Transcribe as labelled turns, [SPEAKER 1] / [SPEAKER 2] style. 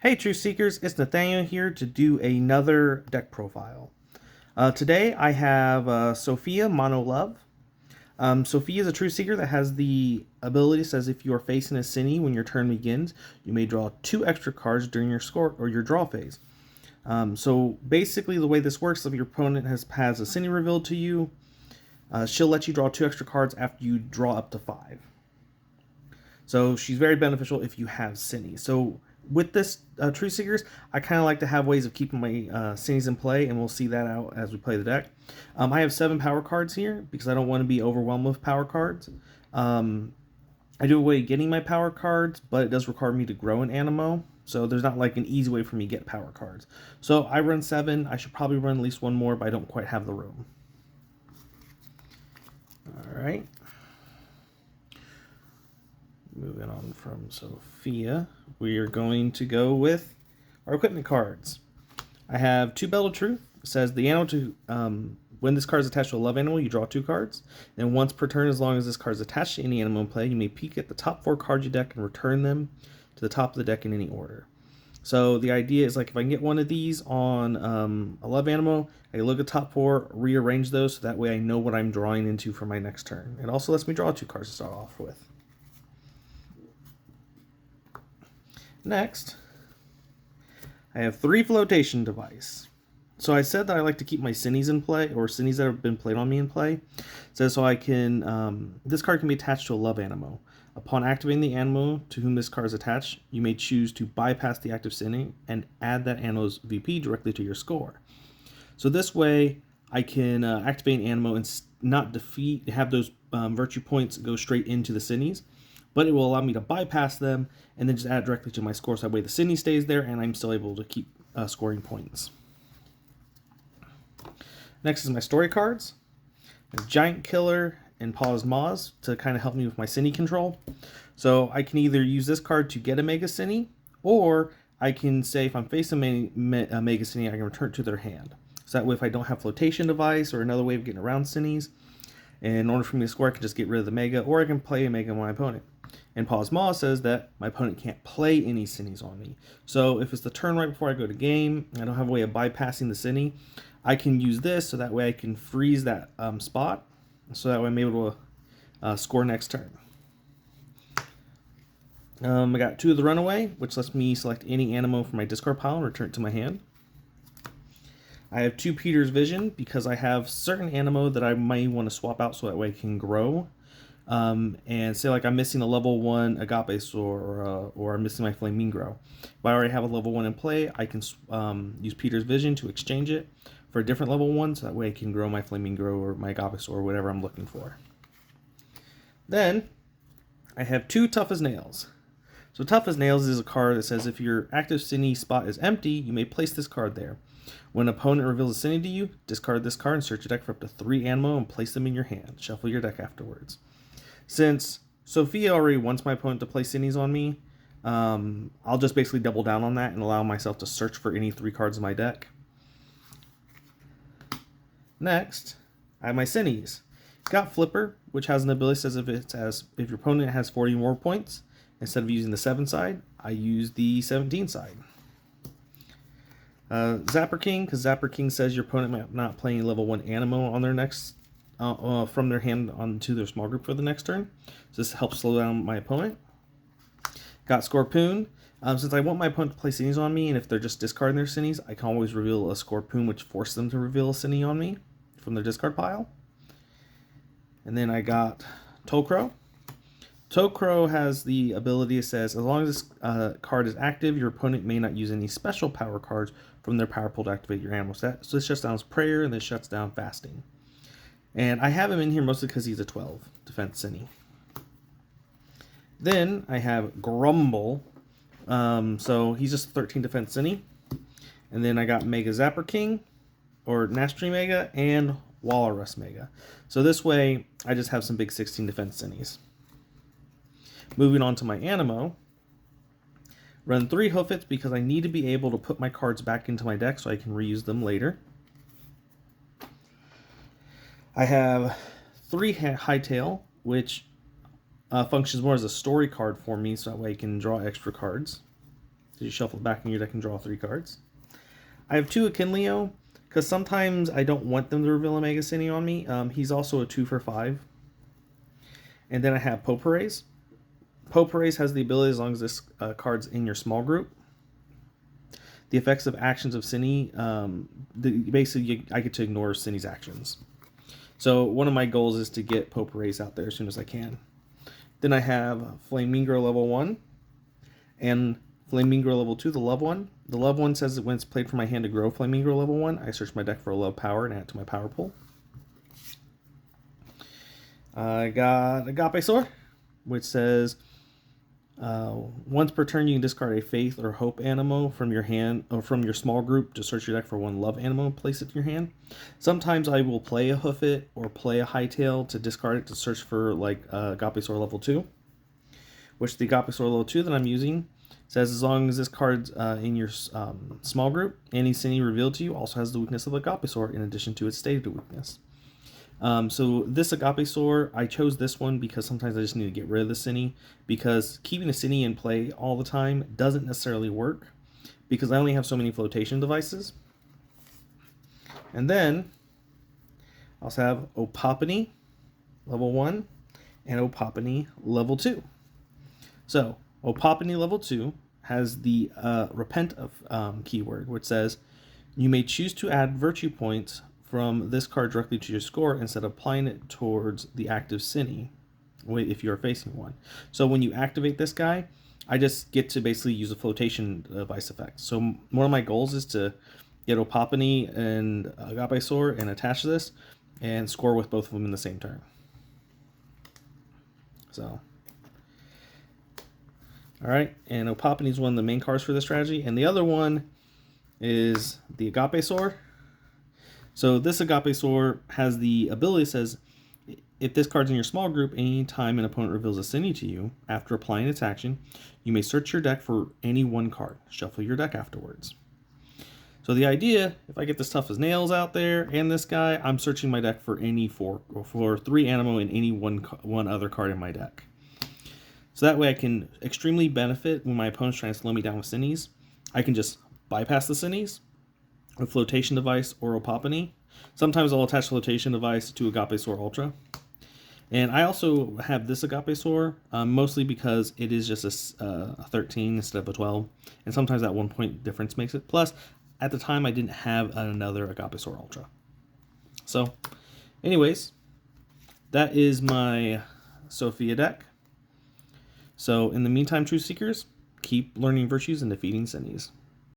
[SPEAKER 1] Hey Truth Seekers, it's Nathaniel here to do another deck profile. Today I have Sophia Mono Love. Sophia is a Truth Seeker that has the ability says if you are facing a Cine when your turn begins, you may draw 2 extra cards during your score or your draw phase. So basically the way this works, if your opponent has a Cine revealed to you, she'll let you draw 2 extra cards after you draw up to 5. So she's very beneficial if you have Cine. So with this True Seekers, I kind of like to have ways of keeping my Cines in play, and we'll see that out as we play the deck. I have 7 power cards here because I don't want to be overwhelmed with power cards. I do a way of getting my power cards, but it does require me to grow an Animo. So there's not like an easy way for me to get power cards. So I run 7. I should probably run at least one more, but I don't quite have the room. All right. Moving on from Sophia, we are going to go with our equipment cards. I have 2 Bell of Truth. It says the animal to when this card is attached to a love animal, you draw 2 cards. And once per turn, as long as this card is attached to any animal in play, you may peek at the top 4 cards of your deck and return them to the top of the deck in any order. So the idea is like if I can get one of these on a love animal, I can look at top 4, rearrange those so that way I know what I'm drawing into for my next turn. It also lets me draw 2 cards to start off with. Next, I have 3 flotation device. So I said that I like to keep my Cines in play, or Cines that have been played on me in play. So I can, this card can be attached to a love Animo. Upon activating the Animo to whom this card is attached, you may choose to bypass the active Cine and add that Animo's VP directly to your score. So this way, I can activate an Animo and not have those virtue points go straight into the Cines, but it will allow me to bypass them and then just add directly to my score. So that way the Cine stays there and I'm still able to keep scoring points. Next is my story cards. Giant Killer and Pause Moz to kind of help me with my Cine control. So I can either use this card to get a Mega Cine, or I can say if I'm facing a Mega Cine, I can return it to their hand. So that way if I don't have flotation device or another way of getting around Cines, and in order for me to score, I can just get rid of the Mega, or I can play a Mega on my opponent. And Pause Maw says that my opponent can't play any Cines on me. So if it's the turn right before I go to game, I don't have a way of bypassing the Cine, I can use this so that way I can freeze that spot, so that way I'm able to score next turn. I got 2 of the Runaway, which lets me select any Animo from my discard pile and return it to my hand. I have 2 Peter's Vision because I have certain Animo that I might want to swap out so that way I can grow. And say like I'm missing a level 1 Agape or I'm missing my Flamingro. If I already have a level 1 in play, I can use Peter's Vision to exchange it for a different level 1, so that way I can grow my Flamingro or my Agape or whatever I'm looking for. Then I have 2 Tough as Nails. So Tough as Nails is a card that says if your active Cine spot is empty, you may place this card there. When an opponent reveals a Cine to you, discard this card and search your deck for up to 3 Animo and place them in your hand. Shuffle your deck afterwards. Since Sophia already wants my opponent to play Cines on me, I'll just basically double down on that and allow myself to search for any 3 cards in my deck. Next, I have my Cines. It's got Flipper, which has an ability that says if your opponent has 40 more points, instead of using the 7 side, I use the 17 side. Zapper King, because Zapper King says your opponent might not play any level 1 Animo on their next from their hand onto their small group for the next turn. So this helps slow down my opponent. Got Scorpoon. Since I want my opponent to play Cines on me, and if they're just discarding their Cines, I can always reveal a Scorpoon, which forces them to reveal a Cine on me from their discard pile. And then I got Tokro. Tokro has the ability that says, as long as this card is active, your opponent may not use any special power cards from their power pool to activate your animal set. So this shuts down Prayer, and this shuts down Fasting. And I have him in here mostly because he's a 12 defense Cine. Then I have Grumble. So he's just a 13 defense Cine. And then I got Mega Zapper King, or Nastri Mega, and Walrus Mega. So this way, I just have some big 16 defense Cines. Moving on to my Animo. Run 3 Hoofits because I need to be able to put my cards back into my deck so I can reuse them later. I have 3 Hightail, which functions more as a story card for me, so that way I can draw extra cards. You shuffle the back of your deck and draw 3 cards. I have 2 Akinleo, because sometimes I don't want them to reveal a Mega Cine on me. He's also a 2 for 5. And then I have Poperez. Poperez has the ability, as long as this card's in your small group, the effects of actions of Cine, basically I get to ignore Cine's actions. So one of my goals is to get Poperez out there as soon as I can. Then I have Flamingo level 1 and Flamingo level 2, the love one. The love one says that when it's played from my hand to grow Flamingo level 1, I search my deck for a love power and add it to my power pool. I got Agapesaur, which says once per turn you can discard a Faith or Hope Animo from your hand or from your small group to search your deck for 1 Love Animo and place it in your hand. Sometimes I will play a Hoofit or play a Hightail to discard it to search for like Agapesaur level 2, which the Agapesaur level 2 that I'm using says as long as this card's in your small group, any Cine revealed to you also has the weakness of Agapesaur in addition to its stated weakness. So this Agapesaur, I chose this one because sometimes I just need to get rid of the Cine, because keeping a Cine in play all the time doesn't necessarily work, because I only have so many flotation devices. And then I also have Opopany level 1 and Opopany level 2. So Opopany level 2 has the Repent of keyword, which says you may choose to add virtue points from this card directly to your score instead of applying it towards the active Cine if you're facing one. So when you activate this guy, I just get to basically use a flotation device effect. So one of my goals is to get Opopany and Agapesaur and attach this and score with both of them in the same turn. So, alright, and Opopany is one of the main cards for this strategy, and the other one is the Agapesaur. So this Agapesaur has the ability that says, if this card's in your small group, any time an opponent reveals a Cine to you, after applying its action, you may search your deck for any 1 card. Shuffle your deck afterwards. So the idea, if I get this Tough as Nails out there and this guy, I'm searching my deck for any 3 Animo and any one other card in my deck. So that way I can extremely benefit when my opponent's trying to slow me down with Cines. I can just bypass the Cines, a flotation device or Opopany. Sometimes I'll attach flotation device to Agapesaur Ultra. And I also have this Agapesaur, mostly because it is just a 13 instead of a 12. And sometimes that 1 point difference makes it. Plus, at the time I didn't have another Agapesaur Ultra. So, anyways, that is my Sophia deck. So, in the meantime, Truth Seekers, keep learning virtues and defeating Cines.